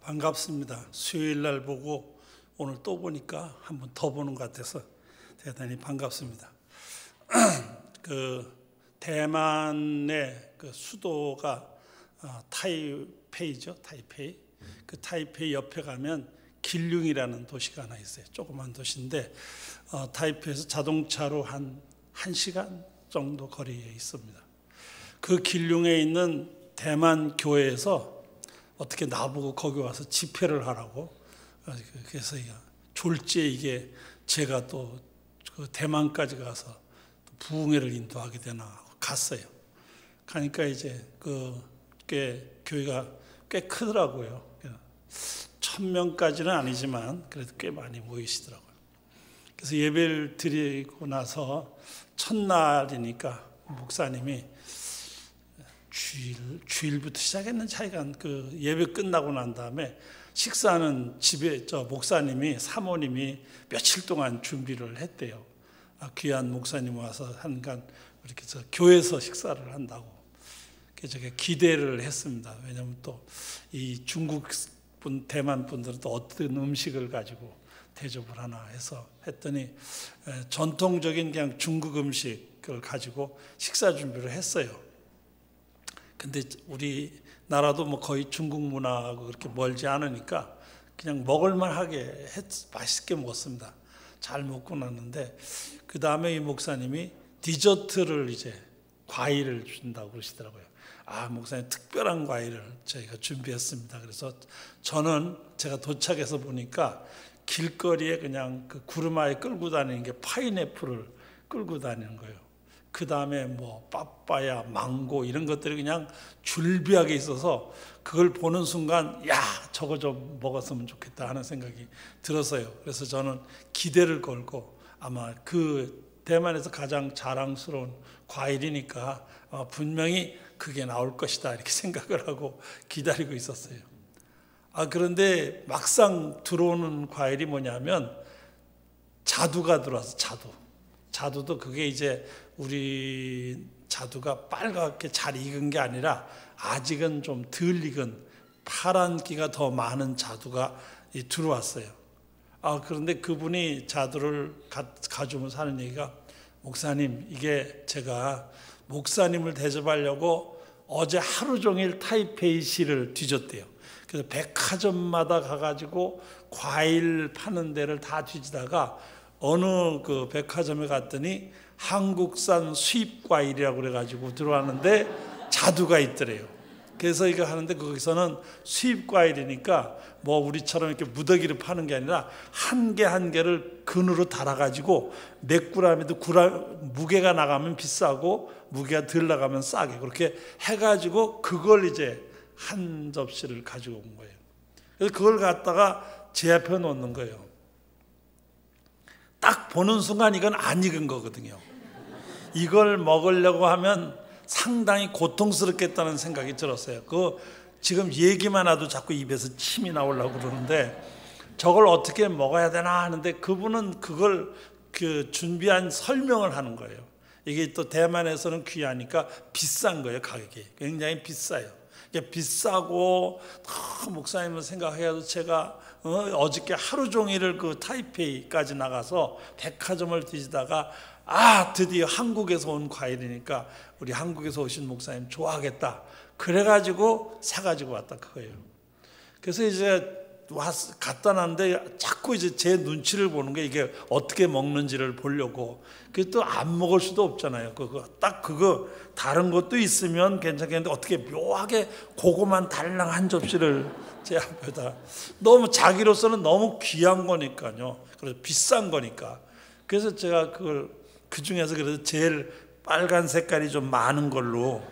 반갑습니다. 수요일 날 보고 오늘 또 보니까 한 번 더 보는 것 같아서 대단히 반갑습니다. 대만의 수도가 타이페이죠. 타이페이. 그 타이페이 옆에 가면 길륭이라는 도시가 하나 있어요. 조그만 도시인데 타이페이에서 자동차로 한 1시간 정도 거리에 있습니다. 그 길륭에 있는 대만 교회에서 어떻게 나보고 거기 와서 집회를 하라고, 그래서 졸지에 이게 제가 또 그 대만까지 가서 부흥회를 인도하게 되나 하고 갔어요. 가니까 이제 교회가 꽤 크더라고요. 1000명까지는 아니지만 그래도 꽤 많이 모이시더라고요. 그래서 예배를 드리고 나서 첫날이니까 목사님이 주일부터 시작했는지 하여간 예배 끝나고 난 다음에 식사는 집에 목사님이 사모님이 며칠 동안 준비를 했대요. 귀한 목사님 와서 한간 이렇게 교회에서 식사를 한다고. 그래서 제가 기대를 했습니다. 왜냐하면 또 이 중국 분, 대만 분들은 또 어떤 음식을 가지고 대접을 하나 해서 했더니 전통적인 그냥 중국 음식을 가지고 식사 준비를 했어요. 근데 우리나라도 뭐 거의 중국 문화하고 그렇게 멀지 않으니까 그냥 먹을만하게 맛있게 먹었습니다. 잘 먹고 났는데 그 다음에 이 목사님이 디저트를 이제 과일을 준다고 그러시더라고요. 목사님 특별한 과일을 저희가 준비했습니다. 그래서 저는 제가 도착해서 보니까 길거리에 그냥 그 구르마에 끌고 다니는 게 파인애플을 끌고 다니는 거예요. 그 다음에 뭐 빠빠야, 망고 이런 것들이 그냥 줄비하게 있어서 그걸 보는 순간 저거 좀 먹었으면 좋겠다 하는 생각이 들었어요. 그래서 저는 기대를 걸고 아마 그 대만에서 가장 자랑스러운 과일이니까 분명히 그게 나올 것이다 이렇게 생각을 하고 기다리고 있었어요. 그런데 막상 들어오는 과일이 뭐냐면 자두가 들어와서 자두도 그게 이제 우리 자두가 빨갛게 잘 익은 게 아니라 아직은 좀 덜 익은 파란기가 더 많은 자두가 들어왔어요. 그런데 그분이 자두를 가져오면서 하는 얘기가, 목사님, 이게 제가 목사님을 대접하려고 어제 하루 종일 타이페이시를 뒤졌대요. 그래서 백화점마다 가가지고 과일 파는 데를 다 뒤지다가 어느 그 백화점에 갔더니 한국산 수입 과일이라고 그래가지고 들어왔는데 자두가 있더래요. 그래서 이거 하는데 거기서는 수입 과일이니까 뭐 우리처럼 이렇게 무더기로 파는 게 아니라 한 개 한 개를 근으로 달아가지고 몇 그램에도 무게가 나가면 비싸고 무게가 덜 나가면 싸게 그렇게 해가지고 그걸 이제 한 접시를 가지고 온 거예요. 그래서 그걸 갖다가 제 앞에 놓는 거예요. 딱 보는 순간 이건 안 익은 거거든요. 이걸 먹으려고 하면 상당히 고통스럽겠다는 생각이 들었어요. 지금 얘기만 해도 자꾸 입에서 침이 나오려고 그러는데 저걸 어떻게 먹어야 되나 하는데 그분은 그걸 준비한 설명을 하는 거예요. 이게 또 대만에서는 귀하니까 비싼 거예요. 가격이 굉장히 비싸요. 이게 비싸고 목사님을 생각해도 제가 어저께 하루 종일을 그 타이페이까지 나가서 백화점을 뒤지다가 드디어 한국에서 온 과일이니까 우리 한국에서 오신 목사님 좋아하겠다. 그래가지고 사가지고 왔다 그거예요. 그래서 이제 갖다 놨는데 자꾸 이제 제 눈치를 보는 게 이게 어떻게 먹는지를 보려고. 그게 또 안 먹을 수도 없잖아요. 그거 다른 것도 있으면 괜찮겠는데 어떻게 묘하게 그거만 달랑 한 접시를 제 앞에다. 너무 자기로서는 너무 귀한 거니까요. 그래서 비싼 거니까. 그래서 제가 그 중에서 그래도 제일 빨간 색깔이 좀 많은 걸로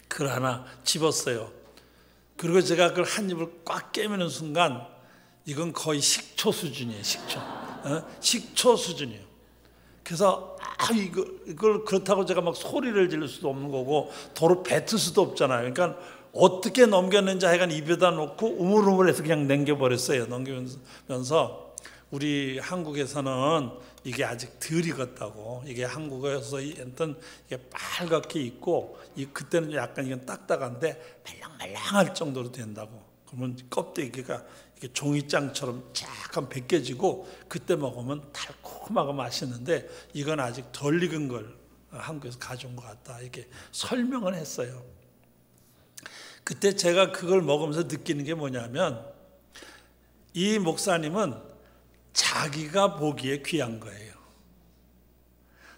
그걸 하나 집었어요. 그리고 제가 그걸 한 입을 꽉 깨무는 순간 이건 거의 식초 수준이에요. 식초 수준이에요. 그래서 이걸 그렇다고 제가 막 소리를 지를 수도 없는 거고 도로 뱉을 수도 없잖아요. 그러니까 어떻게 넘겼는지 하여간 입에다 놓고 우물우물해서 그냥 남겨버렸어요. 넘기면서 우리 한국에서는 이게 아직 덜 익었다고. 이게 한국에서 어떤 이게 빨갛게 있고 그때는 약간 이건 딱딱한데 말랑말랑할 정도로 된다고. 그러면 껍데기가 이렇게 종이장처럼 쫙 벗겨지고 그때 먹으면 달콤하고 맛있는데 이건 아직 덜 익은 걸 한국에서 가져온 것 같다. 이렇게 설명을 했어요. 그때 제가 그걸 먹으면서 느끼는 게 뭐냐면 이 목사님은 자기가 보기에 귀한 거예요.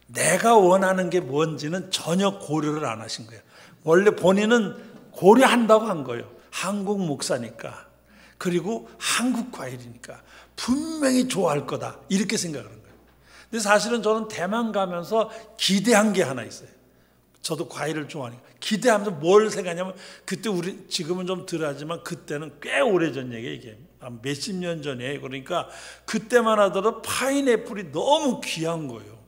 내가 원하는 게 뭔지는 전혀 고려를 안 하신 거예요. 원래 본인은 고려한다고 한 거예요. 한국 목사니까. 그리고 한국 과일이니까 분명히 좋아할 거다. 이렇게 생각하는 거예요. 근데 사실은 저는 대만 가면서 기대한 게 하나 있어요. 저도 과일을 좋아하니까. 기대하면서 뭘 생각하냐면 그때 지금은 좀 덜하지만 그때는 꽤 오래전 얘기예요. 이게 몇십 년 전이에요. 그러니까 그때만 하더라도 파인애플이 너무 귀한 거예요.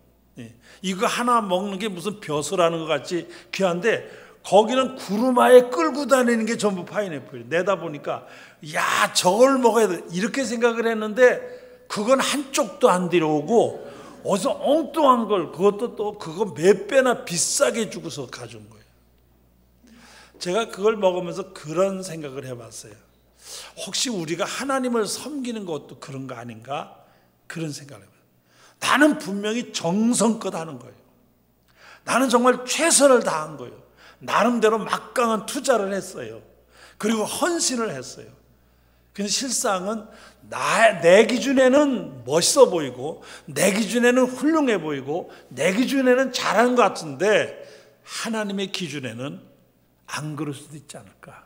이거 하나 먹는 게 무슨 벼슬하는 것 같이 귀한데 거기는 구루마에 끌고 다니는 게 전부 파인애플이에요. 내다 보니까 야 저걸 먹어야 돼 이렇게 생각을 했는데 그건 한쪽도 안 들어오고 어디서 엉뚱한 걸 그것도 또 그거 몇 배나 비싸게 주고서 가져온 거예요. 제가 그걸 먹으면서 그런 생각을 해봤어요. 혹시 우리가 하나님을 섬기는 것도 그런 거 아닌가? 그런 생각을 해봐요. 나는 분명히 정성껏 하는 거예요. 나는 정말 최선을 다한 거예요. 나름대로 막강한 투자를 했어요. 그리고 헌신을 했어요. 근데 실상은 내 기준에는 멋있어 보이고 내 기준에는 훌륭해 보이고 내 기준에는 잘하는 것 같은데 하나님의 기준에는 안 그럴 수도 있지 않을까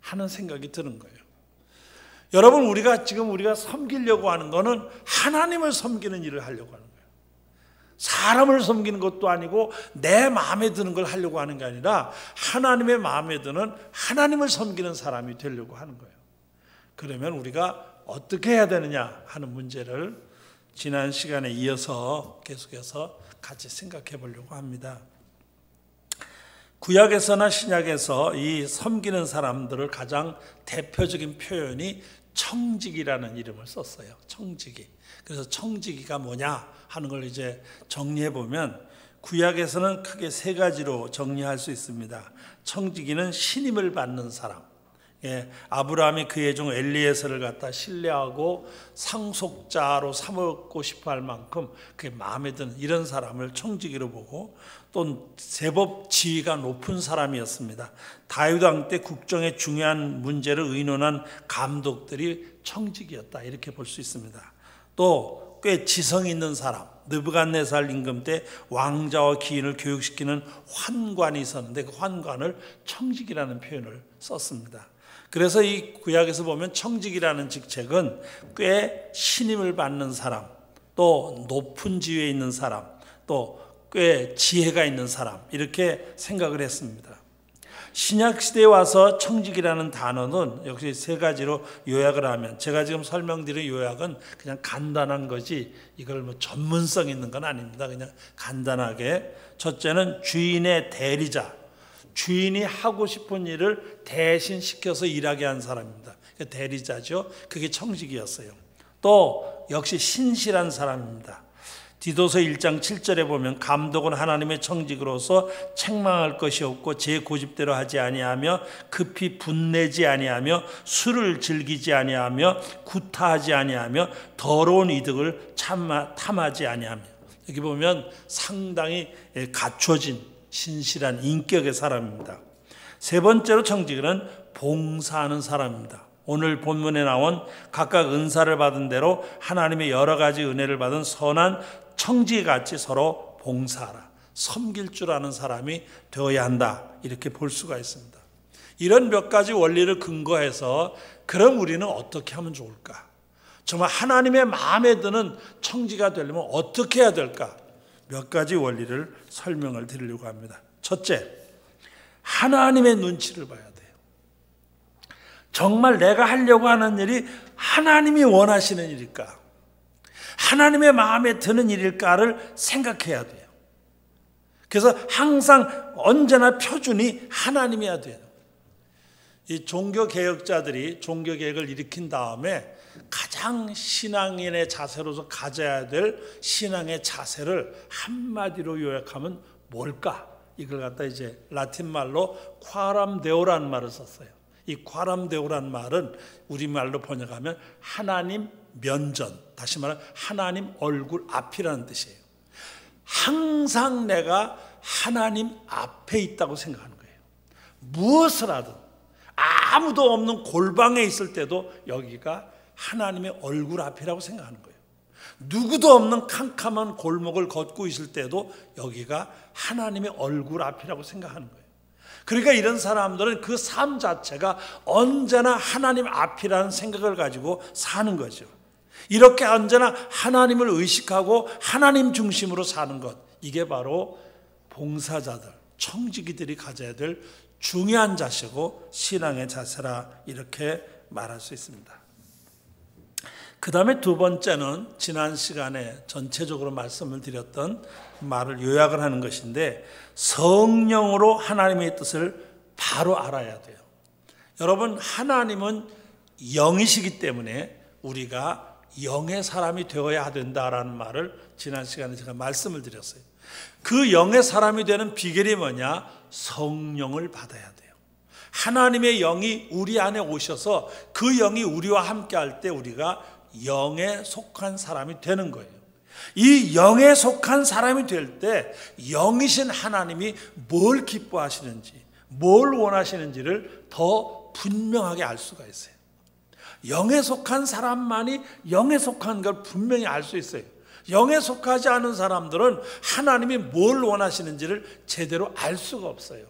하는 생각이 드는 거예요. 여러분 우리가 섬기려고 하는 거는 하나님을 섬기는 일을 하려고 하는 거예요. 사람을 섬기는 것도 아니고 내 마음에 드는 걸 하려고 하는 게 아니라 하나님의 마음에 드는 하나님을 섬기는 사람이 되려고 하는 거예요. 그러면 우리가 어떻게 해야 되느냐 하는 문제를 지난 시간에 이어서 계속해서 같이 생각해 보려고 합니다. 구약에서나 신약에서 이 섬기는 사람들을 가장 대표적인 표현이 청지기라는 이름을 썼어요. 청지기. 그래서 청지기가 뭐냐 하는 걸 이제 정리해 보면 구약에서는 크게 세 가지로 정리할 수 있습니다. 청지기는 신임을 받는 사람. 아브라함이 그의 종 엘리에셀을 갖다 신뢰하고 상속자로 삼고 싶어 할 만큼 그게 마음에 드는 이런 사람을 청지기로 보고 또 제법 지위가 높은 사람이었습니다. 다윗 왕 때 국정의 중요한 문제를 의논한 감독들이 청지기였다 이렇게 볼 수 있습니다. 또 꽤 지성 있는 사람 느부갓네살 임금 때 왕자와 기인을 교육시키는 환관이 있었는데 그 환관을 청지기라는 표현을 썼습니다. 그래서 이 구약에서 보면 청지기라는 직책은 꽤 신임을 받는 사람, 또 높은 지위에 있는 사람, 또 꽤 지혜가 있는 사람 이렇게 생각을 했습니다. 신약 시대에 와서 청지기라는 단어는 역시 세 가지로 요약을 하면 제가 지금 설명드린 요약은 그냥 간단한 거지 이걸 뭐 전문성 있는 건 아닙니다. 그냥 간단하게 첫째는 주인의 대리자. 주인이 하고 싶은 일을 대신 시켜서 일하게 한 사람입니다. 대리자죠. 그게 청지기였어요. 또 역시 신실한 사람입니다. 디도서 1장 7절에 보면 감독은 하나님의 청지기로서 책망할 것이 없고 제 고집대로 하지 아니하며 급히 분내지 아니하며 술을 즐기지 아니하며 구타하지 아니하며 더러운 이득을 탐하지 아니하며 여기 보면 상당히 갖춰진 신실한 인격의 사람입니다. 세 번째로 청지기는 봉사하는 사람입니다. 오늘 본문에 나온 각각 은사를 받은 대로 하나님의 여러 가지 은혜를 받은 선한 청지기같이 서로 봉사하라. 섬길 줄 아는 사람이 되어야 한다. 이렇게 볼 수가 있습니다. 이런 몇 가지 원리를 근거해서 그럼 우리는 어떻게 하면 좋을까? 정말 하나님의 마음에 드는 청지기가 되려면 어떻게 해야 될까? 몇 가지 원리를 설명을 드리려고 합니다. 첫째, 하나님의 눈치를 봐야 돼요. 정말 내가 하려고 하는 일이 하나님이 원하시는 일일까? 하나님의 마음에 드는 일일까를 생각해야 돼요. 그래서 항상 언제나 표준이 하나님이어야 돼요. 이 종교개혁자들이 종교개혁을 일으킨 다음에 가장 신앙인의 자세로서 가져야 될 신앙의 자세를 한마디로 요약하면 뭘까? 이걸 갖다 이제 라틴 말로 콰람 데오라는 말을 썼어요. 이 과람되오라는 말은 우리말로 번역하면 하나님 면전, 다시 말하면 하나님 얼굴 앞이라는 뜻이에요. 항상 내가 하나님 앞에 있다고 생각하는 거예요. 무엇을 하든 아무도 없는 골방에 있을 때도 여기가 하나님의 얼굴 앞이라고 생각하는 거예요. 누구도 없는 캄캄한 골목을 걷고 있을 때도 여기가 하나님의 얼굴 앞이라고 생각하는 거예요. 그러니까 이런 사람들은 그 삶 자체가 언제나 하나님 앞이라는 생각을 가지고 사는 거죠. 이렇게 언제나 하나님을 의식하고 하나님 중심으로 사는 것, 이게 바로 봉사자들, 청지기들이 가져야 될 중요한 자세고 신앙의 자세라 이렇게 말할 수 있습니다. 그 다음에 두 번째는 지난 시간에 전체적으로 말씀을 드렸던 말을 요약을 하는 것인데, 성령으로 하나님의 뜻을 바로 알아야 돼요. 여러분, 하나님은 영이시기 때문에 우리가 영의 사람이 되어야 된다라는 말을 지난 시간에 제가 말씀을 드렸어요. 그 영의 사람이 되는 비결이 뭐냐? 성령을 받아야 돼요. 하나님의 영이 우리 안에 오셔서 그 영이 우리와 함께 할 때 우리가 영에 속한 사람이 되는 거예요. 이 영에 속한 사람이 될 때 영이신 하나님이 뭘 기뻐하시는지, 뭘 원하시는지를 더 분명하게 알 수가 있어요. 영에 속한 사람만이 영에 속한 걸 분명히 알 수 있어요. 영에 속하지 않은 사람들은 하나님이 뭘 원하시는지를 제대로 알 수가 없어요.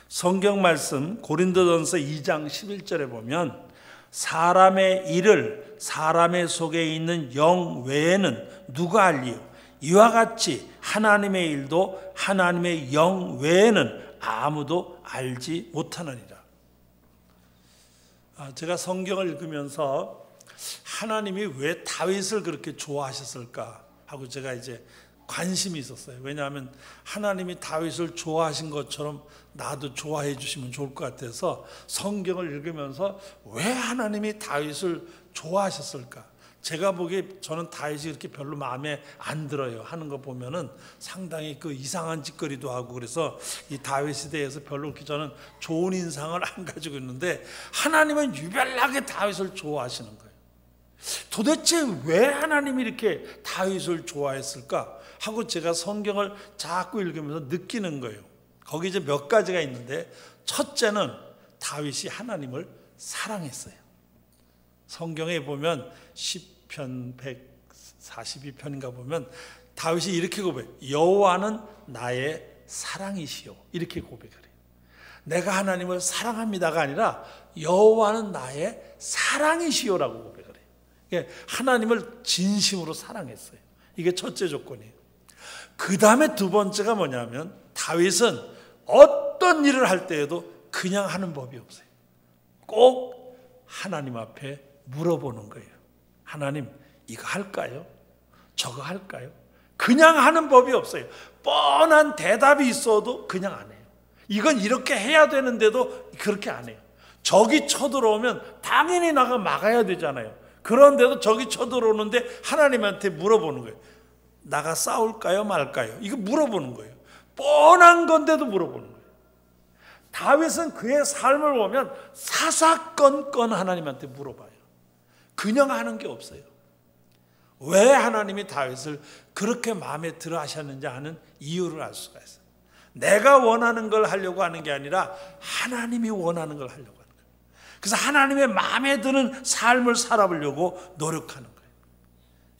성경 말씀 고린도전서 2장 11절에 보면 사람의 일을 사람의 속에 있는 영 외에는 누가 알리요? 이와 같이 하나님의 일도 하나님의 영 외에는 아무도 알지 못하느니라. 제가 성경을 읽으면서 하나님이 왜 다윗을 그렇게 좋아하셨을까 하고 제가 이제 관심이 있었어요. 왜냐하면 하나님이 다윗을 좋아하신 것처럼 나도 좋아해 주시면 좋을 것 같아서 성경을 읽으면서 왜 하나님이 다윗을 좋아하셨을까? 제가 보기에 저는 다윗이 그렇게 별로 마음에 안 들어요 하는 거 보면은 상당히 그 이상한 짓거리도 하고, 그래서 이 다윗에 대해서 별로 그렇게 저는 좋은 인상을 안 가지고 있는데 하나님은 유별나게 다윗을 좋아하시는 거예요. 도대체 왜 하나님이 이렇게 다윗을 좋아했을까 하고 제가 성경을 자꾸 읽으면서 느끼는 거예요. 거기 이제 몇 가지가 있는데, 첫째는 다윗이 하나님을 사랑했어요. 성경에 보면 시편 142편인가 보면 다윗이 이렇게 고백해요. 여호와는 나의 사랑이시요, 이렇게 고백을 해요. 내가 하나님을 사랑합니다가 아니라 여호와는 나의 사랑이시요라고 고백을 해요. 하나님을 진심으로 사랑했어요. 이게 첫째 조건이에요. 그 다음에 두 번째가 뭐냐면 다윗은 어떤 일을 할 때에도 그냥 하는 법이 없어요. 꼭 하나님 앞에 물어보는 거예요. 하나님, 이거 할까요? 저거 할까요? 그냥 하는 법이 없어요. 뻔한 대답이 있어도 그냥 안 해요. 이건 이렇게 해야 되는데도 그렇게 안 해요. 적이 쳐들어오면 당연히 나가 막아야 되잖아요. 그런데도 적이 쳐들어오는데 하나님한테 물어보는 거예요. 나가 싸울까요 말까요? 이거 물어보는 거예요. 뻔한 건데도 물어보는 거예요. 다윗은 그의 삶을 보면 사사건건 하나님한테 물어봐요. 그냥 하는 게 없어요. 왜 하나님이 다윗을 그렇게 마음에 들어 하셨는지 하는 이유를 알 수가 있어요. 내가 원하는 걸 하려고 하는 게 아니라 하나님이 원하는 걸 하려고 하는 거예요. 그래서 하나님의 마음에 드는 삶을 살아보려고 노력하는 거예요.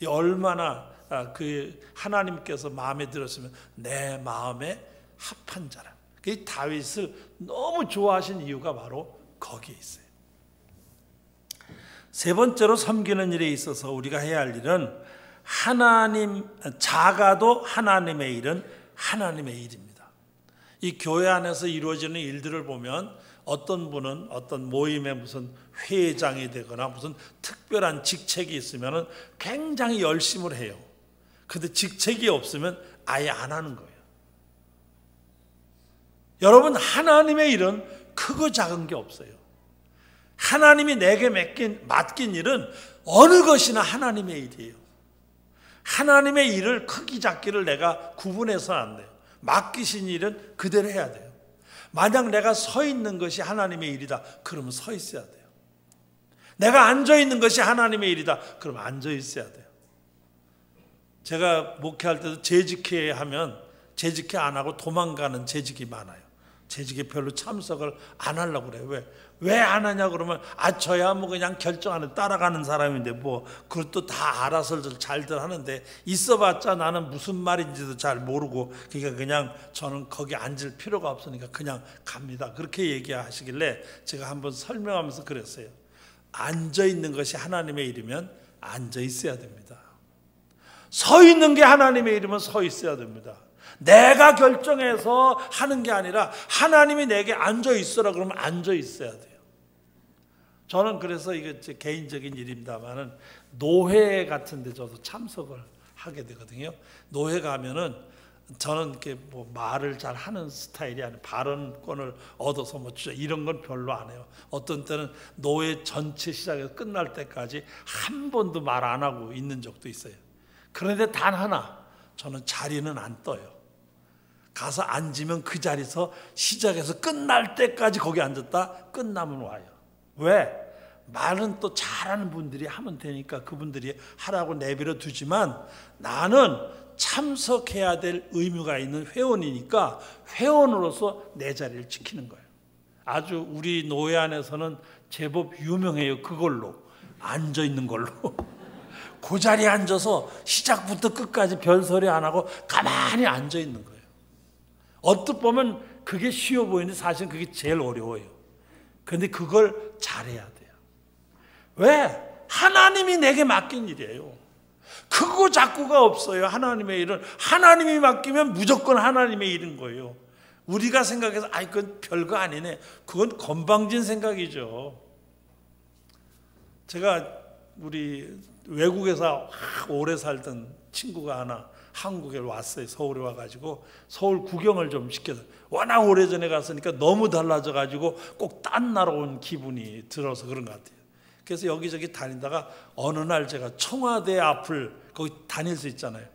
이 얼마나 그 하나님께서 마음에 들었으면 내 마음에 합한 자라. 그 다윗을 너무 좋아하신 이유가 바로 거기에 있어요. 세 번째로 섬기는 일에 있어서 우리가 해야 할 일은 작아도 하나님의 일은 하나님의 일입니다. 이 교회 안에서 이루어지는 일들을 보면 어떤 분은 어떤 모임에 무슨 회장이 되거나 무슨 특별한 직책이 있으면 굉장히 열심을 해요. 그런데 직책이 없으면 아예 안 하는 거예요. 여러분, 하나님의 일은 크고 작은 게 없어요. 하나님이 내게 맡긴 일은 어느 것이나 하나님의 일이에요. 하나님의 일을 크기 작기를 내가 구분해서는 안 돼요. 맡기신 일은 그대로 해야 돼요. 만약 내가 서 있는 것이 하나님의 일이다, 그러면 서 있어야 돼요. 내가 앉아 있는 것이 하나님의 일이다, 그러면 앉아 있어야 돼요. 제가 목회할 때도 재직회 하면 재직회 안 하고 도망가는 재직이 많아요. 재직에 별로 참석을 안 하려고 그래요. 왜 안 하냐 그러면 저야 뭐 그냥 결정하는 따라가는 사람인데 뭐 그것도 다 알아서들 잘들 하는데 있어봤자 나는 무슨 말인지도 잘 모르고 그러니까 그냥 저는 거기 앉을 필요가 없으니까 그냥 갑니다. 그렇게 얘기하시길래 제가 한번 설명하면서 그랬어요. 앉아 있는 것이 하나님의 일이면 앉아 있어야 됩니다. 서 있는 게 하나님의 일이면 서 있어야 됩니다. 내가 결정해서 하는 게 아니라 하나님이 내게 앉아 있어라 그러면 앉아 있어야 돼요. 저는 그래서 이게 제 개인적인 일입니다만은 노회 같은 데 저도 참석을 하게 되거든요. 노회 가면은 저는 이렇게 뭐 말을 잘 하는 스타일이 아니에요. 발언권을 얻어서 뭐 이런 건 별로 안 해요. 어떤 때는 노회 전체 시작해서 끝날 때까지 한 번도 말 안 하고 있는 적도 있어요. 그런데 단 하나, 저는 자리는 안 떠요. 가서 앉으면 그 자리에서 시작해서 끝날 때까지 거기 앉았다 끝나면 와요. 왜? 말은 또 잘하는 분들이 하면 되니까 그분들이 하라고 내버려 두지만 나는 참석해야 될 의무가 있는 회원이니까 회원으로서 내 자리를 지키는 거예요. 아주 우리 노회 안에서는 제법 유명해요. 그걸로 앉아 있는 걸로. 그 자리에 앉아서 시작부터 끝까지 별소리 안 하고 가만히 앉아 있는 거예요. 어떻게 보면 그게 쉬워 보이는데 사실은 그게 제일 어려워요. 그런데 그걸 잘해야 돼요. 왜? 하나님이 내게 맡긴 일이에요. 크고 작고가 없어요. 하나님의 일은 하나님이 맡기면 무조건 하나님의 일인 거예요. 우리가 생각해서 그건 별거 아니네, 그건 건방진 생각이죠. 제가 우리 외국에서 오래 살던 친구가 하나 한국에 왔어요. 서울에 와가지고 서울 구경을 좀 시켜서, 워낙 오래전에 갔으니까 너무 달라져가지고 꼭 딴 나라 온 기분이 들어서 그런 것 같아요. 그래서 여기저기 다니다가 어느 날 제가 청와대 앞을 거기 다닐 수 있잖아요.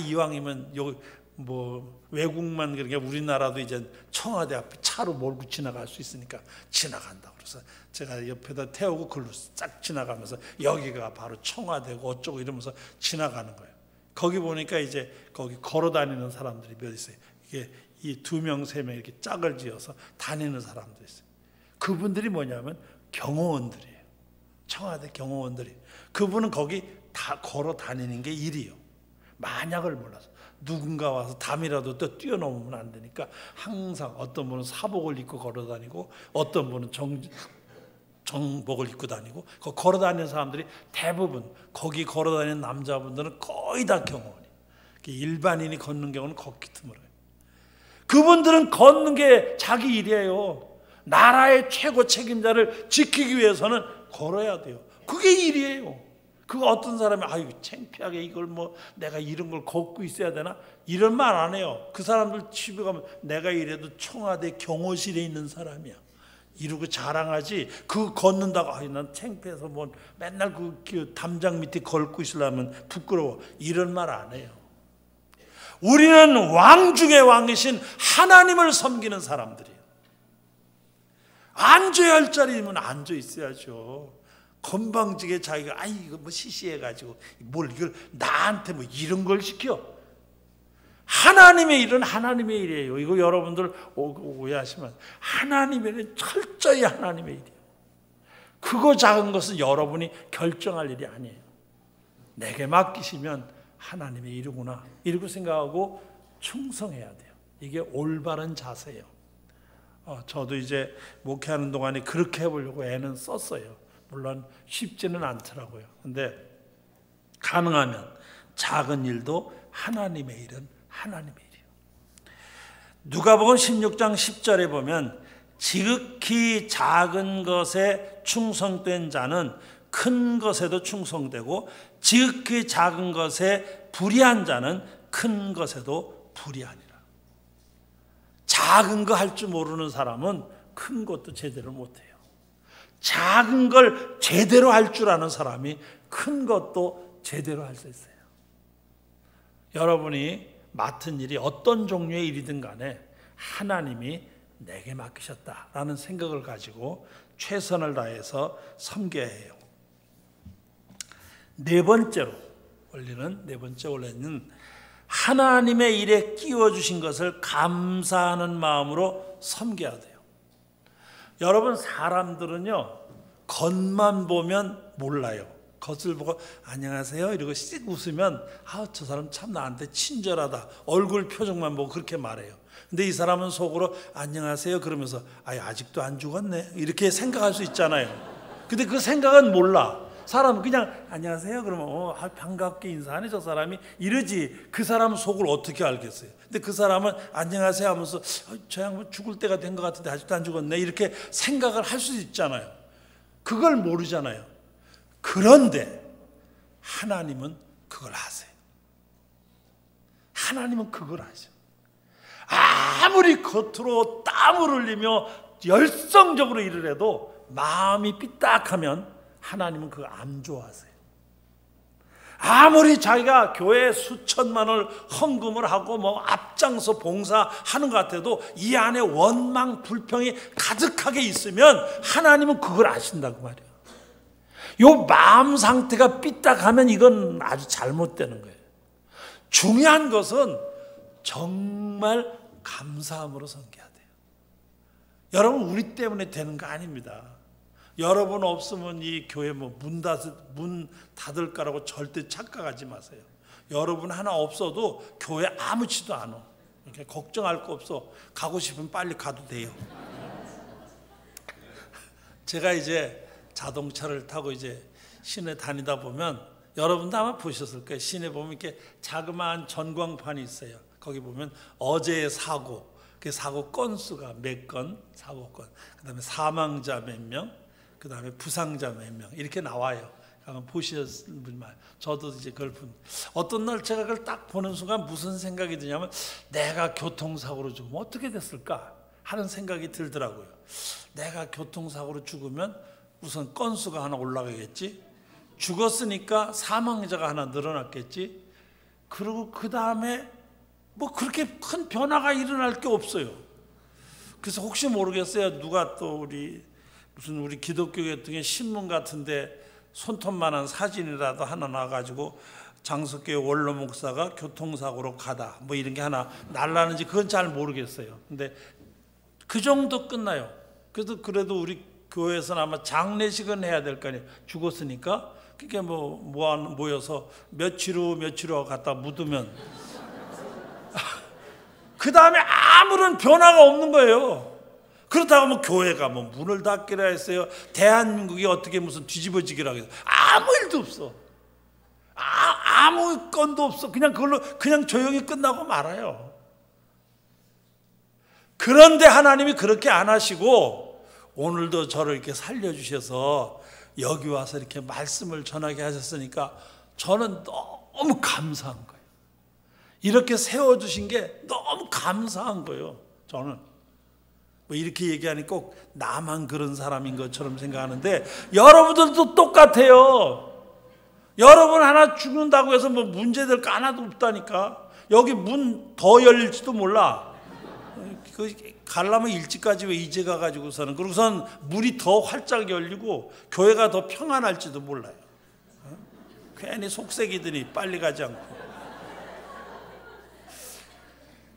이왕이면 여기 뭐 외국만 그러니까 우리나라도 이제 청와대 앞에 차로 몰고 지나갈 수 있으니까 지나간다고 그래서 제가 옆에다 태우고 글로 싹 지나가면서 여기가 바로 청와대고 어쩌고 이러면서 지나가는 거예요. 거기 보니까 이제 거기 걸어 다니는 사람들이 몇 있어요. 이게 이 2명, 3명 이렇게 짝을 지어서 다니는 사람들이 있어요. 그분들이 뭐냐면 경호원들이에요. 청와대 경호원들이. 그분은 거기 다 걸어 다니는 게 일이에요. 만약을 몰라서 누군가 와서 담이라도 또 뛰어넘으면 안 되니까 항상 어떤 분은 사복을 입고 걸어 다니고 어떤 분은 정복을 입고 다니고 걸어 다니는 사람들이 대부분 거기 걸어 다니는 남자분들은 거의 다 경호원이에요. 일반인이 걷는 경우는 걷기 드물어요. 그분들은 걷는 게 자기 일이에요. 나라의 최고 책임자를 지키기 위해서는 걸어야 돼요. 그게 일이에요. 그거 어떤 사람이 창피하게 이걸 뭐 내가 이런 걸 걷고 있어야 되나 이런 말 안 해요. 그 사람들 집에 가면 내가 이래도 청와대 경호실에 있는 사람이야 이러고 자랑하지, 그 걷는다고 난 창피해서 뭐 맨날 그 담장 밑에 걸고 있으려면 부끄러워 이런 말 안 해요. 우리는 왕 중의 왕이신 하나님을 섬기는 사람들이에요. 앉아야 할 자리면 앉아 있어야죠. 건방지게 자기가 이거 뭐 시시해가지고 뭘 이걸 나한테 뭐 이런 걸 시켜. 하나님의 일은 하나님의 일이에요. 이거 여러분들 오해하시면 하나님의 일은 철저히 하나님의 일이에요. 크고 작은 것은 여러분이 결정할 일이 아니에요. 내게 맡기시면 하나님의 일이구나 이렇게 생각하고 충성해야 돼요. 이게 올바른 자세예요. 저도 이제 목회하는 동안에 그렇게 해보려고 애는 썼어요. 물론 쉽지는 않더라고요. 근데 가능하면 작은 일도 하나님의 일은 하나님의 일이에요. 누가복음 16장 10절에 보면 지극히 작은 것에 충성된 자는 큰 것에도 충성되고 지극히 작은 것에 불의한 자는 큰 것에도 불의하니라. 작은 거 할 줄 모르는 사람은 큰 것도 제대로 못해요. 작은 걸 제대로 할 줄 아는 사람이 큰 것도 제대로 할 수 있어요. 여러분이 맡은 일이 어떤 종류의 일이든 간에 하나님이 내게 맡기셨다라는 생각을 가지고 최선을 다해서 섬겨야 해요. 네 번째 원리는 하나님의 일에 끼워주신 것을 감사하는 마음으로 섬겨야 돼요. 여러분, 사람들은요, 겉만 보면 몰라요. 겉을 보고 안녕하세요 이러고 씩 웃으면 저 사람 참 나한테 친절하다, 얼굴 표정만 보고 그렇게 말해요. 근데 이 사람은 속으로 안녕하세요 그러면서 아직도 안 죽었네 이렇게 생각할 수 있잖아요. 근데 그 생각은 몰라. 사람은 그냥 안녕하세요 그러면 반갑게 인사하네 저 사람이 이러지, 그 사람 속을 어떻게 알겠어요. 근데 그 사람은 안녕하세요 하면서 저 양반 죽을 때가 된 것 같은데 아직도 안 죽었네 이렇게 생각을 할 수 있잖아요. 그걸 모르잖아요. 그런데 하나님은 그걸 아세요. 하나님은 그걸 아세요. 아무리 겉으로 땀을 흘리며 열성적으로 일을 해도 마음이 삐딱하면 하나님은 그거 안 좋아하세요. 아무리 자기가 교회에 수천만 원을 헌금을 하고 앞장서 봉사하는 것 같아도 이 안에 원망 불평이 가득하게 있으면 하나님은 그걸 아신다고 말이에요. 요 마음 상태가 삐딱하면 이건 아주 잘못되는 거예요. 중요한 것은 정말 감사함으로 섬겨야 돼요. 여러분, 우리 때문에 되는 거 아닙니다. 여러분 없으면 이 교회 문 닫을까라고 절대 착각하지 마세요. 여러분 하나 없어도 교회 아무치도 않아. 이렇게 걱정할 거 없어. 가고 싶으면 빨리 가도 돼요. 제가 이제 자동차를 타고 이제 시내 다니다 보면 여러분도 아마 보셨을 거예요. 시내 보면 이렇게 자그마한 전광판이 있어요. 거기 보면 어제의 사고, 그 사고 건수가 몇 건, 사고 건, 그 다음에 사망자 몇 명, 그 다음에 부상자 몇 명 이렇게 나와요. 한번 보시는 분 말. 저도 이제 그걸 어떤 날 제가 그걸 딱 보는 순간 무슨 생각이 드냐면 내가 교통사고로 죽으면 어떻게 됐을까 하는 생각이 들더라고요. 내가 교통사고로 죽으면 우선 건수가 하나 올라가겠지. 죽었으니까 사망자가 하나 늘어났겠지. 그리고 그 다음에 그렇게 큰 변화가 일어날 게 없어요. 그래서 혹시 모르겠어요. 누가 또 우리 기독교 계통의 신문 같은데 손톱만한 사진이라도 하나 나가지고 장석교회 원로 목사가 교통사고로 가다 이런 게 하나 날라는지 그건 잘 모르겠어요. 근데 그 정도 끝나요. 그래도 우리 교회에서는 아마 장례식은 해야 될 거 아니에요. 죽었으니까. 그게 모여서 며칠 후 갖다 묻으면 그 다음에 아무런 변화가 없는 거예요. 그렇다고 교회가 문을 닫기라 했어요. 대한민국이 어떻게 무슨 뒤집어지기라 했어요. 아무 일도 없어. 아무 건도 없어. 그냥 조용히 끝나고 말아요. 그런데 하나님이 그렇게 안 하시고 오늘도 저를 이렇게 살려주셔서 여기 와서 이렇게 말씀을 전하게 하셨으니까 저는 너무 감사한 거예요. 이렇게 세워주신 게 너무 감사한 거예요. 저는 이렇게 얘기하니 꼭 나만 그런 사람인 것처럼 생각하는데 여러분들도 똑같아요. 여러분 하나 죽는다고 해서 문제될 거 하나도 없다니까. 여기 문 더 열릴지도 몰라. 가려면 일찍까지 왜 이제 가가지고서는, 그러고선 문이 더 활짝 열리고 교회가 더 평안할지도 몰라요. 괜히 속색이더니 빨리 가지 않고.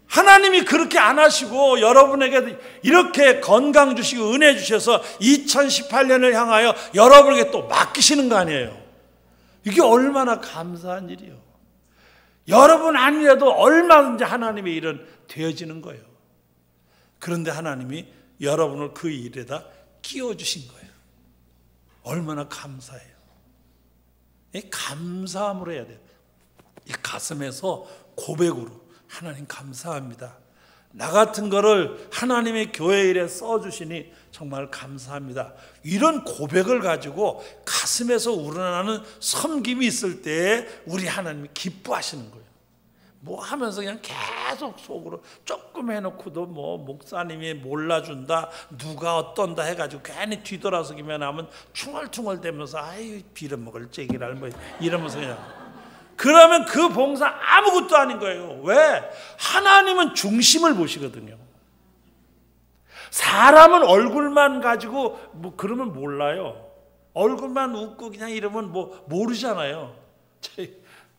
하나님이 그렇게 안 하시고 여러분에게 이렇게 건강 주시고 은혜 주셔서 2018년을 향하여 여러분에게 또 맡기시는 거 아니에요. 이게 얼마나 감사한 일이에요. 여러분 아니라도 얼마든지 하나님의 일은 되어지는 거예요. 그런데 하나님이 여러분을 그 일에다 끼워주신 거예요. 얼마나 감사해요. 감사함으로 해야 돼요. 이 가슴에서 고백으로 하나님 감사합니다. 나 같은 거를 하나님의 교회 일에 써주시니 정말 감사합니다. 이런 고백을 가지고 가슴에서 우러나는 섬김이 있을 때 우리 하나님이 기뻐하시는 거예요. 하면서 그냥 계속 속으로 조금 해놓고도 목사님이 몰라준다, 누가 어떤다 해가지고 괜히 뒤돌아서기만 하면 충얼충얼대면서 빌어먹을 째기랄 이러면서 그러면 그 봉사 아무것도 아닌 거예요. 왜? 하나님은 중심을 보시거든요. 사람은 얼굴만 가지고 뭐 그러면 몰라요. 얼굴만 웃고 그냥 이러면 뭐 모르잖아요.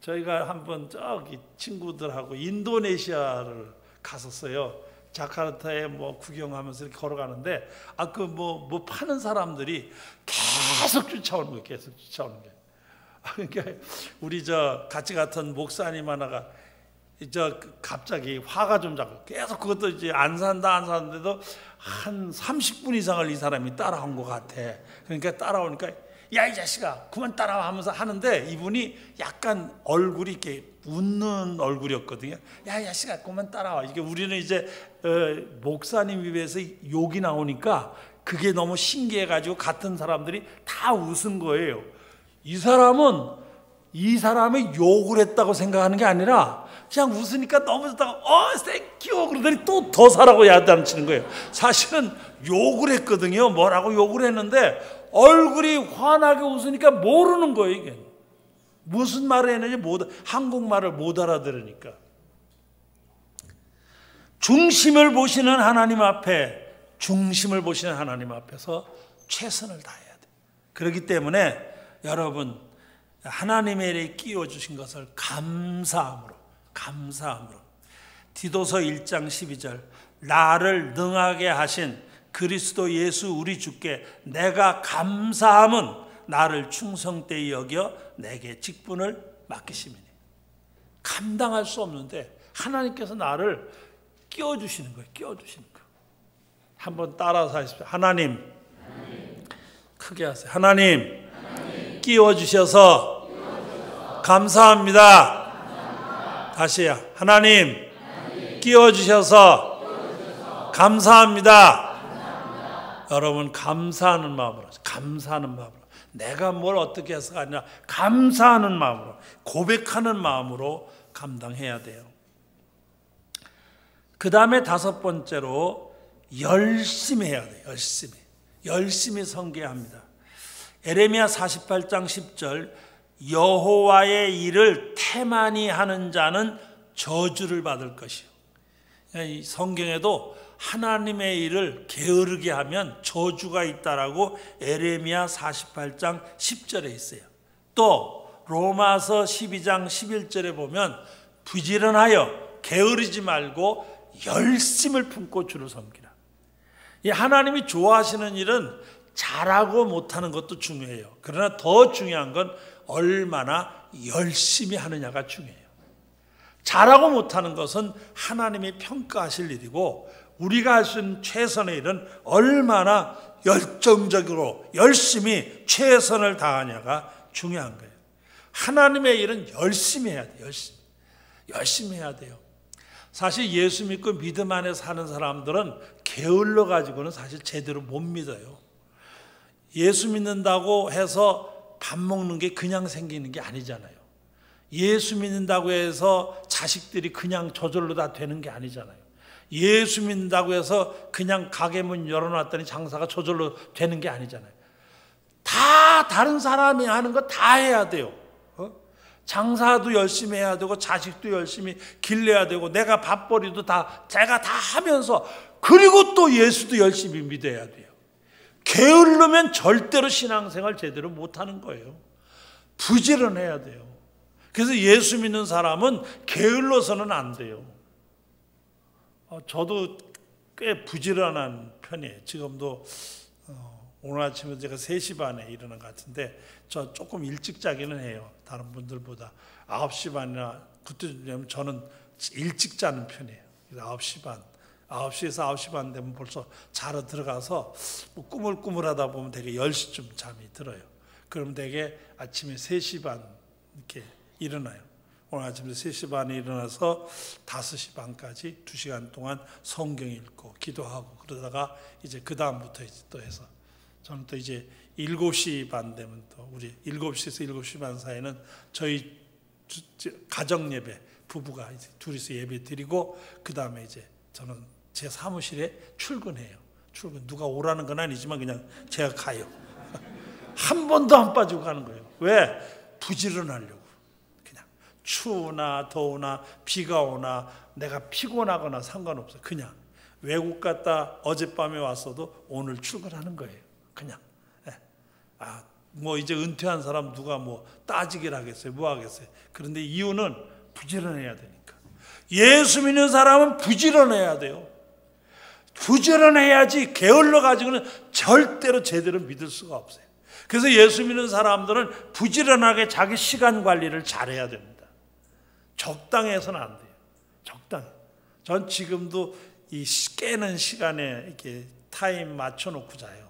저희가 한번 저기 친구들하고 인도네시아를 갔었어요. 자카르타에 뭐 구경하면서 이렇게 걸어가는데 뭐 파는 사람들이 계속 쫓아오는 거예요. 계속 쫓아오는 거예요. 그러니까 우리 같이 갔던 목사님 하나가 갑자기 화가 좀 자고 계속 그것도 이제 안 사는데도 한 30분 이상을 이 사람이 따라온 것 같아. 그러니까 따라오니까 야, 이 자식아 그만 따라와 하면서 하는데 이분이 약간 얼굴이 이렇게 웃는 얼굴이었거든요. 야, 이 자식아 그만 따라와. 이게 우리는 이제 목사님 입에서 욕이 나오니까 그게 너무 신기해가지고 같은 사람들이 다 웃은 거예요. 이 사람이 욕을 했다고 생각하는 게 아니라 그냥 웃으니까 너무 좋다고 땡큐 그러더니 또 더 사라고 야단치는 거예요. 사실은 욕을 했거든요. 뭐라고 욕을 했는데 얼굴이 환하게 웃으니까 모르는 거예요. 이게 무슨 말을 했는지 한국말을 못 알아들으니까. 중심을 보시는 하나님 앞에서 최선을 다해야 돼. 그렇기 때문에 여러분 하나님의 일에 끼워주신 것을 감사함으로 디도서 1장 12절 나를 능하게 하신 그리스도 예수 우리 주께 내가 감사함은 나를 충성되이 여겨 내게 직분을 맡기심이니. 감당할 수 없는데 하나님께서 나를 끼워주시는 거예요. 한번 따라서 하십시오. 하나님. 크게 하세요. 하나님. 끼워주셔서 감사합니다. 다시요. 하나님 끼워주셔서 감사합니다. 여러분 감사하는 마음으로 내가 뭘 어떻게 해서가 아니라 감사하는 마음으로 고백하는 마음으로 감당해야 돼요. 그 다음에 5번째로 열심히 해야 돼요. 열심히 섬겨야 합니다. 에레미야 48장 10절 여호와의 일을 태만히 하는 자는 저주를 받을 것이요. 이 성경에도 하나님의 일을 게으르게 하면 저주가 있다라고 에레미야 48장 10절에 있어요. 또 로마서 12장 11절에 보면 부지런하여 게으르지 말고 열심을 품고 주를 섬기라. 이 하나님이 좋아하시는 일은 잘하고 못하는 것도 중요해요. 그러나 더 중요한 건 얼마나 열심히 하느냐가 중요해요. 잘하고 못하는 것은 하나님이 평가하실 일이고 우리가 할 수 있는 최선의 일은 얼마나 열정적으로 열심히 최선을 다하냐가 중요한 거예요. 하나님의 일은 열심히 해야 돼요. 열심히 해야 돼요. 사실 예수 믿고 믿음 안에 사는 사람들은 게을러 가지고는 사실 제대로 못 믿어요. 예수 믿는다고 해서 밥 먹는 게 그냥 생기는 게 아니잖아요. 예수 믿는다고 해서 자식들이 그냥 저절로 다 되는 게 아니잖아요. 예수 믿는다고 해서 그냥 가게 문 열어놨더니 장사가 저절로 되는 게 아니잖아요. 다 다른 사람이 하는 거 다 해야 돼요. 장사도 열심히 해야 되고 자식도 열심히 길러야 되고 내가 밥벌이도 제가 다 하면서 그리고 또 예수도 열심히 믿어야 돼요. 게으르면 절대로 신앙생활 제대로 못하는 거예요. 부지런해야 돼요. 그래서 예수 믿는 사람은 게을러서는 안 돼요. 저도 꽤 부지런한 편이에요. 지금도 오늘 아침에 제가 3시 반에 일어난 것 같은데 저 조금 일찍 자기는 해요. 다른 분들보다 9시 반이나 그때 되면 저는 일찍 자는 편이에요. 9시 반, 9시에서 9시 반 되면 벌써 자러 들어가서 뭐 꾸물꾸물하다 보면 되게 10시쯤 잠이 들어요. 그럼 되게 아침에 3시 반 이렇게 일어나요. 오늘 아침에 3시 반에 일어나서 5시 반까지 2시간 동안 성경 읽고 기도하고 그러다가 이제 그 다음부터 이제 또 해서 저는 또 이제 7시 반 되면 또 우리 7시에서 7시 반 사이는 저희 가정 예배 부부가 이제 둘이서 예배 드리고 그 다음에 이제 저는 제 사무실에 출근해요. 누가 오라는 건 아니지만 그냥 제가 가요. 한 번도 안 빠지고 가는 거예요. 왜? 부지런하려고. 그냥 추우나 더우나 비가 오나 내가 피곤하거나 상관없어요. 그냥 외국 갔다 어젯밤에 왔어도 오늘 출근하는 거예요. 그냥. 뭐 이제 은퇴한 사람 누가 뭐 따지기를 하겠어요. 뭐 하겠어요. 그런데 이유는 부지런해야 되니까. 예수 믿는 사람은 부지런해야 돼요. 부지런해야지 게을러 가지고는 절대로 제대로 믿을 수가 없어요. 그래서 예수 믿는 사람들은 부지런하게 자기 시간 관리를 잘해야 됩니다. 적당히 해서는 안 돼요. 적당히. 전 지금도 이 깨는 시간에 이렇게 타임 맞춰놓고 자요.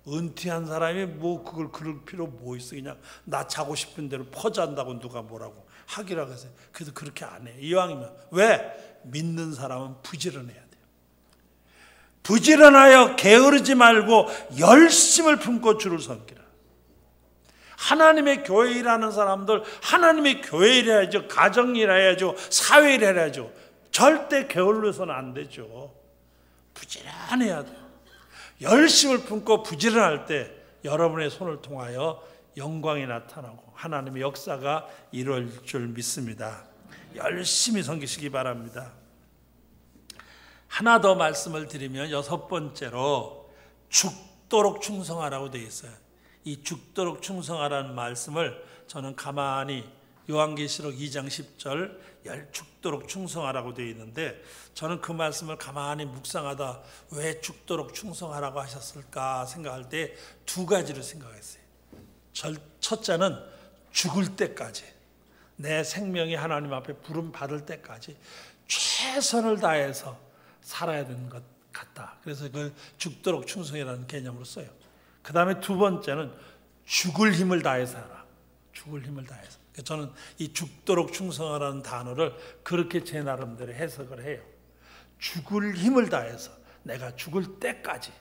은퇴한 사람이 뭐 그걸 그럴 필요 뭐 있어. 그냥 나 자고 싶은 대로 퍼잔다고 누가 뭐라고 하기라고 해서. 그래도 그렇게 안 해요. 이왕이면. 왜? 믿는 사람은 부지런해야 돼요. 부지런하여 게으르지 말고 열심을 품고 주를 섬기라. 하나님의 교회 일하는 사람들 하나님의 교회 일해야죠. 가정 일해야죠. 사회 일해야죠. 절대 게을러서는 안 되죠. 부지런해야 돼요. 열심을 품고 부지런할 때 여러분의 손을 통하여 영광이 나타나고 하나님의 역사가 이루어질 줄 믿습니다. 열심히 섬기시기 바랍니다. 하나 더 말씀을 드리면 6번째로 죽도록 충성하라고 되어 있어요. 이 죽도록 충성하라는 말씀을 저는 가만히 요한계시록 2장 10절 죽도록 충성하라고 되어 있는데 저는 그 말씀을 가만히 묵상하다 왜 죽도록 충성하라고 하셨을까 생각할 때 두 가지를 생각했어요. 첫째는 죽을 때까지 내 생명이 하나님 앞에 부름 받을 때까지 최선을 다해서 살아야 되는 것 같다. 그래서 그걸 죽도록 충성이라는 개념으로 써요. 그 다음에 두 번째는 죽을 힘을 다해서 하라. 죽을 힘을 다해서. 저는 이 죽도록 충성하라는 단어를 그렇게 제 나름대로 해석을 해요. 죽을 힘을 다해서 내가 죽을 때까지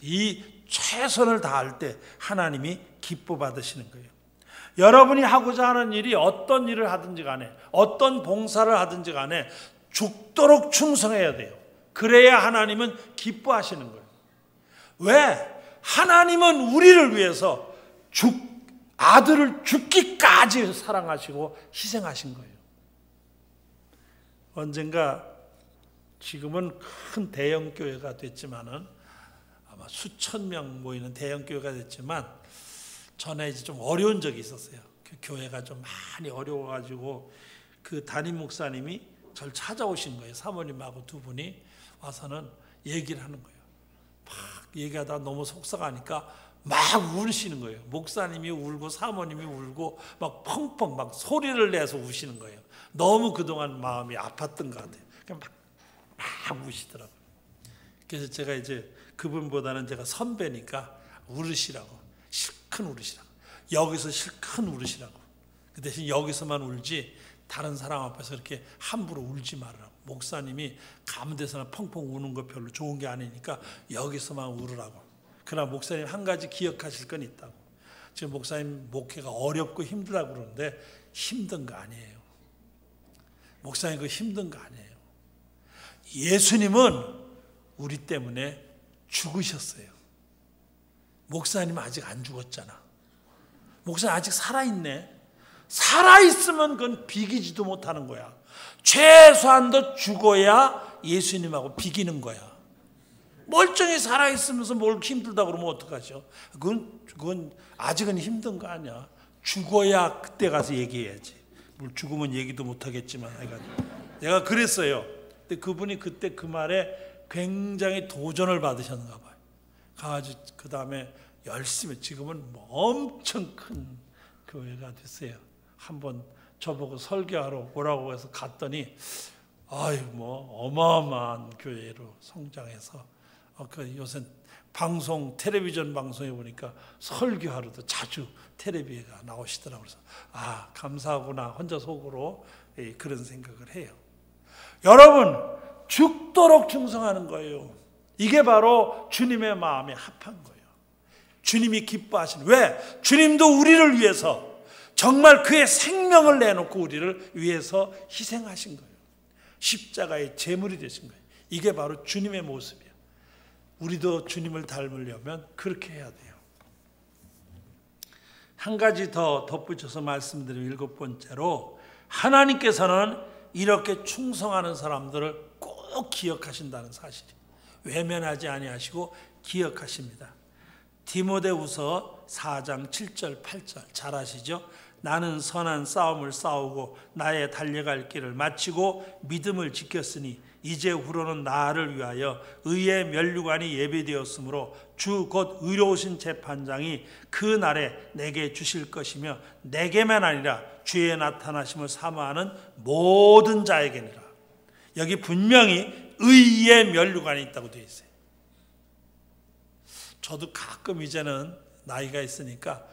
이 최선을 다할 때 하나님이 기뻐 받으시는 거예요. 여러분이 하고자 하는 일이 어떤 일을 하든지 간에 어떤 봉사를 하든지 간에 죽도록 충성해야 돼요. 그래야 하나님은 기뻐하시는 거예요. 왜? 하나님은 우리를 위해서 아들을 죽기까지 사랑하시고 희생하신 거예요. 언젠가 지금은 큰 대형 교회가 됐지만은 아마 수천 명 모이는 대형 교회가 됐지만 전에 이제 좀 어려운 적이 있었어요. 그 교회가 좀 많이 어려워가지고 그 담임 목사님이 저를 찾아오신 거예요. 사모님하고 두 분이 와서는 얘기를 하는 거예요. 막 얘기하다 너무 속상하니까 막 우시는 거예요. 목사님이 울고 사모님이 울고 막 펑펑 막 소리를 내서 우시는 거예요. 너무 그동안 마음이 아팠던 것 같아요. 막 우시더라고요. 그래서 제가 이제 그분보다는 제가 선배니까 울으시라고, 실컷 울으시라고, 여기서 실컷 울으시라고. 그 대신 여기서만 울지 다른 사람 앞에서 이렇게 함부로 울지 말으라고. 목사님이 아무 데서나 펑펑 우는 거 별로 좋은 게 아니니까 여기서만 울으라고. 그러나 목사님 한 가지 기억하실 건 있다고. 지금 목사님 목회가 어렵고 힘들다고 그러는데 힘든 거 아니에요. 목사님 그거 힘든 거 아니에요. 예수님은 우리 때문에 죽으셨어요. 목사님은 아직 안 죽었잖아. 목사님 아직 살아있네. 살아있으면 그건 비기지도 못하는 거야. 최소한도 죽어야 예수님하고 비기는 거야. 멀쩡히 살아있으면서 뭘 힘들다고 그러면 어떡하죠? 그건 아직은 힘든 거 아니야. 죽어야 그때 가서 얘기해야지. 뭘 죽으면 얘기도 못하겠지만 내가 그랬어요. 근데 그분이 그때 그 말에 굉장히 도전을 받으셨나 봐요. 가가지고 그 다음에 열심히 지금은 뭐 엄청 큰 교회가 됐어요. 한번 저보고 설교하러 오라고 해서 갔더니 뭐 어마어마한 교회로 성장해서 그 요새 방송 텔레비전 방송에 보니까 설교하러도 자주 텔레비가 나오시더라고요. 그래서 감사하구나 혼자 속으로 그런 생각을 해요. 여러분 죽도록 충성하는 거예요. 이게 바로 주님의 마음에 합한 거예요. 주님이 기뻐하시는. 왜? 주님도 우리를 위해서 정말 그의 생명을 내놓고 우리를 위해서 희생하신 거예요. 십자가의 제물이 되신 거예요. 이게 바로 주님의 모습이에요. 우리도 주님을 닮으려면 그렇게 해야 돼요. 한 가지 더 덧붙여서 말씀드리면 7번째로 하나님께서는 이렇게 충성하는 사람들을 꼭 꼭 기억하신다는 사실이 외면하지 아니하시고 기억하십니다. 디모데후서 4장 7절 8절 잘 아시죠? 나는 선한 싸움을 싸우고 나의 달려갈 길을 마치고 믿음을 지켰으니 이제 후로는 나를 위하여 의의 면류관이 예비되었으므로 주 곧 의로우신 재판장이 그 날에 내게 주실 것이며 내게만 아니라 주의 나타나심을 사모하는 모든 자에게니라. 여기 분명히 의의 면류관이 있다고 되어 있어요. 저도 가끔 이제는 나이가 있으니까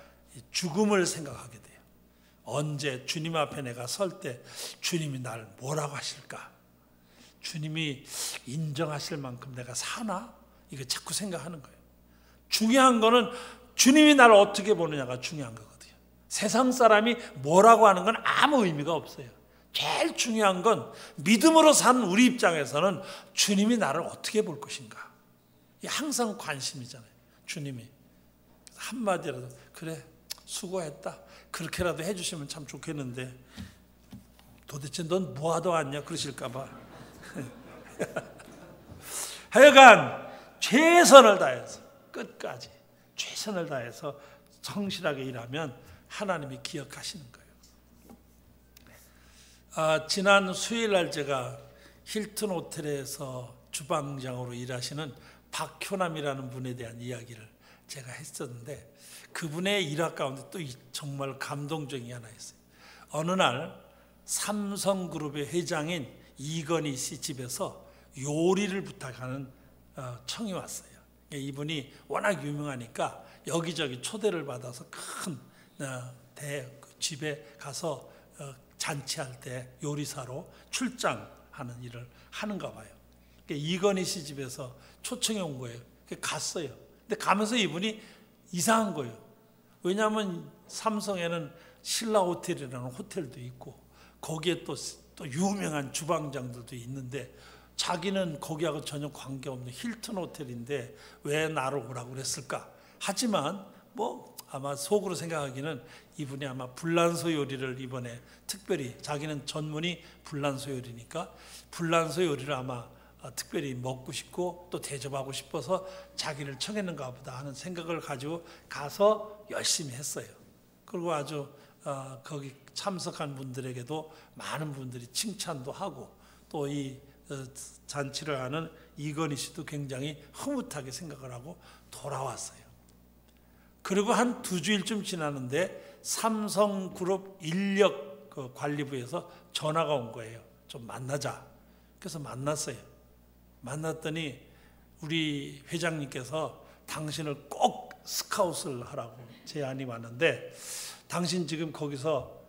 죽음을 생각하게 돼요. 언제 주님 앞에 내가 설 때 주님이 날 뭐라고 하실까? 주님이 인정하실 만큼 내가 사나? 이거 자꾸 생각하는 거예요. 중요한 거는 주님이 나를 어떻게 보느냐가 중요한 거거든요. 세상 사람이 뭐라고 하는 건 아무 의미가 없어요. 제일 중요한 건 믿음으로 사는 우리 입장에서는 주님이 나를 어떻게 볼 것인가? 이게 항상 관심이잖아요. 주님이 한마디라도 그래 수고했다 그렇게라도 해주시면 참 좋겠는데 도대체 넌 뭐하다 왔냐 그러실까 봐 하여간 최선을 다해서 끝까지 최선을 다해서 성실하게 일하면 하나님이 기억하시는 거예요. 지난 수요일 날 제가 힐튼 호텔에서 주방장으로 일하시는 박효남이라는 분에 대한 이야기를 제가 했었는데 그분의 일화 가운데 또 정말 감동적인 게 하나 있어요. 어느 날 삼성그룹의 회장인 이건희 씨 집에서 요리를 부탁하는 청이 왔어요. 이분이 워낙 유명하니까 여기저기 초대를 받아서 큰 집에 가서 잔치할 때 요리사로 출장하는 일을 하는가 봐요. 이건희 씨 집에서 초청이 온 거예요. 갔어요. 근데 가면서 이분이 이상한 거예요. 왜냐하면 삼성에는 신라 호텔이라는 호텔도 있고 거기에 또 유명한 주방장들도 있는데 자기는 거기하고 전혀 관계없는 힐튼 호텔인데 왜 나를 오라고 그랬을까? 하지만 뭐 아마 속으로 생각하기는 이분이 아마 불란서 요리를 이번에 특별히 자기는 전문이 불란서 요리니까 불란서 요리를 아마 특별히 먹고 싶고 또 대접하고 싶어서 자기를 청했는가 보다 하는 생각을 가지고 가서 열심히 했어요. 그리고 아주 거기 참석한 분들에게도 많은 분들이 칭찬도 하고 또 이 잔치를 하는 이건희 씨도 굉장히 흐뭇하게 생각을 하고 돌아왔어요. 그리고 한 2주일쯤 지났는데 삼성그룹 인력 관리부에서 전화가 온 거예요. 좀 만나자. 그래서 만났어요. 만났더니 우리 회장님께서 당신을 꼭 스카웃을 하라고 제안이 왔는데 당신 지금 거기서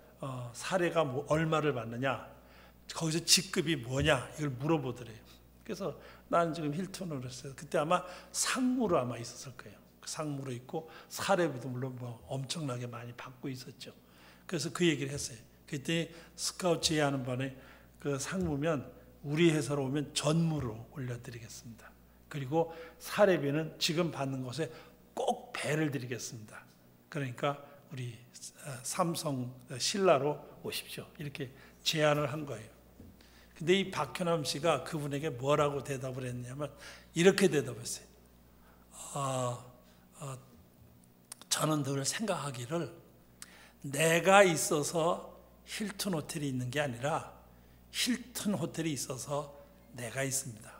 사례가 얼마를 받느냐 거기서 직급이 뭐냐 이걸 물어보더래요. 그래서 나는 지금 힐튼으로 했어요. 그때 아마 상무로 아마 있었을 거예요. 상무로 있고 사례비도 물론 뭐 엄청나게 많이 받고 있었죠. 그래서 그 얘기를 했어요. 그때 스카웃 제의하는 바에 그 상무면 우리 회사로 오면 전무로 올려드리겠습니다. 그리고 사례비는 지금 받는 것에 꼭 배를 드리겠습니다. 그러니까 우리 삼성 신라로 오십시오. 이렇게 제안을 한 거예요. 근데 이 박효남 씨가 그분에게 뭐라고 대답을 했냐면 이렇게 대답했어요. 저는 늘 생각하기를 내가 있어서 힐튼 호텔이 있는 게 아니라 힐튼 호텔이 있어서 내가 있습니다.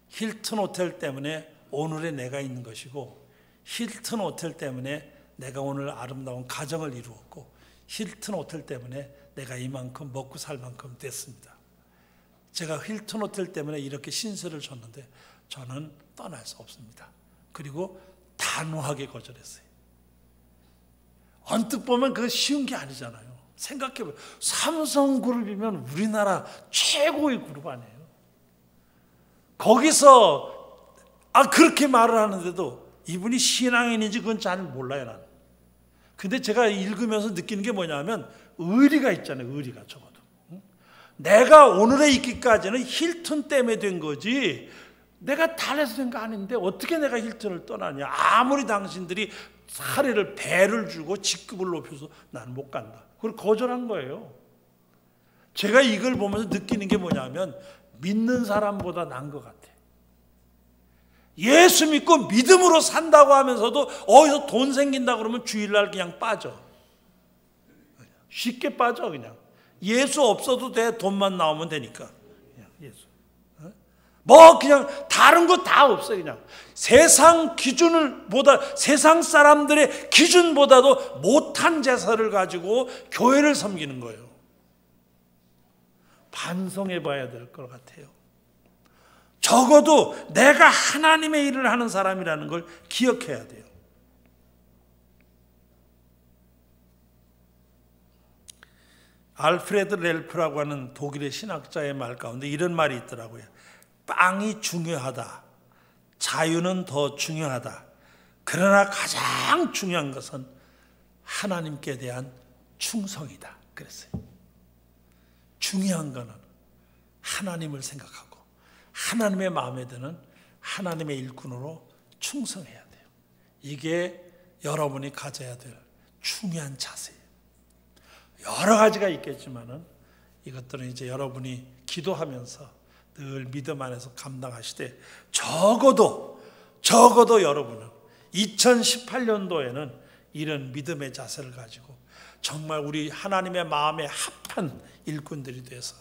힐튼 호텔 때문에 오늘의 내가 있는 것이고 힐튼 호텔 때문에 내가 오늘 아름다운 가정을 이루었고 힐튼 호텔 때문에 내가 이만큼 먹고 살 만큼 됐습니다. 제가 힐튼 호텔 때문에 이렇게 신세를 졌는데 저는 떠날 수 없습니다. 그리고 단호하게 거절했어요. 언뜻 보면 그거 쉬운 게 아니잖아요. 생각해봐요. 삼성그룹이면 우리나라 최고의 그룹 아니에요. 거기서 그렇게 말을 하는데도 이분이 신앙인인지 그건 잘 몰라요. 나는. 근데 제가 읽으면서 느끼는 게 뭐냐면 의리가 있잖아요. 의리가 적어도. 내가 오늘에 있기까지는 힐튼 때문에 된 거지 내가 달래서 된 거 아닌데 어떻게 내가 힐튼을 떠나냐. 아무리 당신들이 사례를 배를 주고 직급을 높여서 나는 못 간다. 그걸 거절한 거예요. 제가 이걸 보면서 느끼는 게 뭐냐면 믿는 사람보다 나은 것 같아. 예수 믿고 믿음으로 산다고 하면서도 어디서 돈 생긴다 그러면 주일날 그냥 빠져. 쉽게 빠져 그냥. 예수 없어도 돼. 돈만 나오면 되니까. 그냥 예수. 뭐 그냥 다른 거 다 없어 그냥. 세상 사람들의 기준보다도 못한 제사를 가지고 교회를 섬기는 거예요. 반성해 봐야 될 것 같아요. 적어도 내가 하나님의 일을 하는 사람이라는 걸 기억해야 돼요. 알프레드 렐프라고 하는 독일의 신학자의 말 가운데 이런 말이 있더라고요. 빵이 중요하다. 자유는 더 중요하다. 그러나 가장 중요한 것은 하나님께 대한 충성이다. 그랬어요. 중요한 거는 하나님을 생각하고 하나님의 마음에 드는 하나님의 일꾼으로 충성해야 돼요. 이게 여러분이 가져야 될 중요한 자세예요. 여러 가지가 있겠지만은 이것들은 이제 여러분이 기도하면서 늘 믿음 안에서 감당하시되 적어도 여러분은 2018년도에는 이런 믿음의 자세를 가지고 정말 우리 하나님의 마음에 합한 일꾼들이 돼서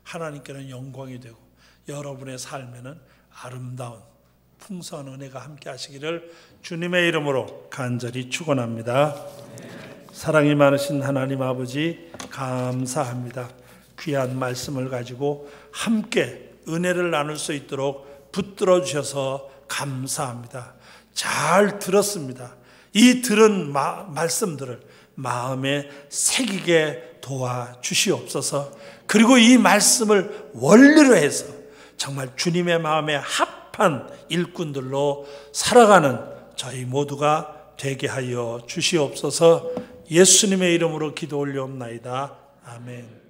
하나님께는 영광이 되고 여러분의 삶에는 아름다운 풍성한 은혜가 함께 하시기를 주님의 이름으로 간절히 축원합니다. 사랑이 많으신 하나님 아버지 감사합니다. 귀한 말씀을 가지고 함께 은혜를 나눌 수 있도록 붙들어 주셔서 감사합니다. 잘 들었습니다. 이 들은 말씀들을 마음에 새기게 도와주시옵소서. 그리고 이 말씀을 원리로 해서 정말 주님의 마음에 합한 일꾼들로 살아가는 저희 모두가 되게 하여 주시옵소서. 예수님의 이름으로 기도 올려옵나이다. 아멘.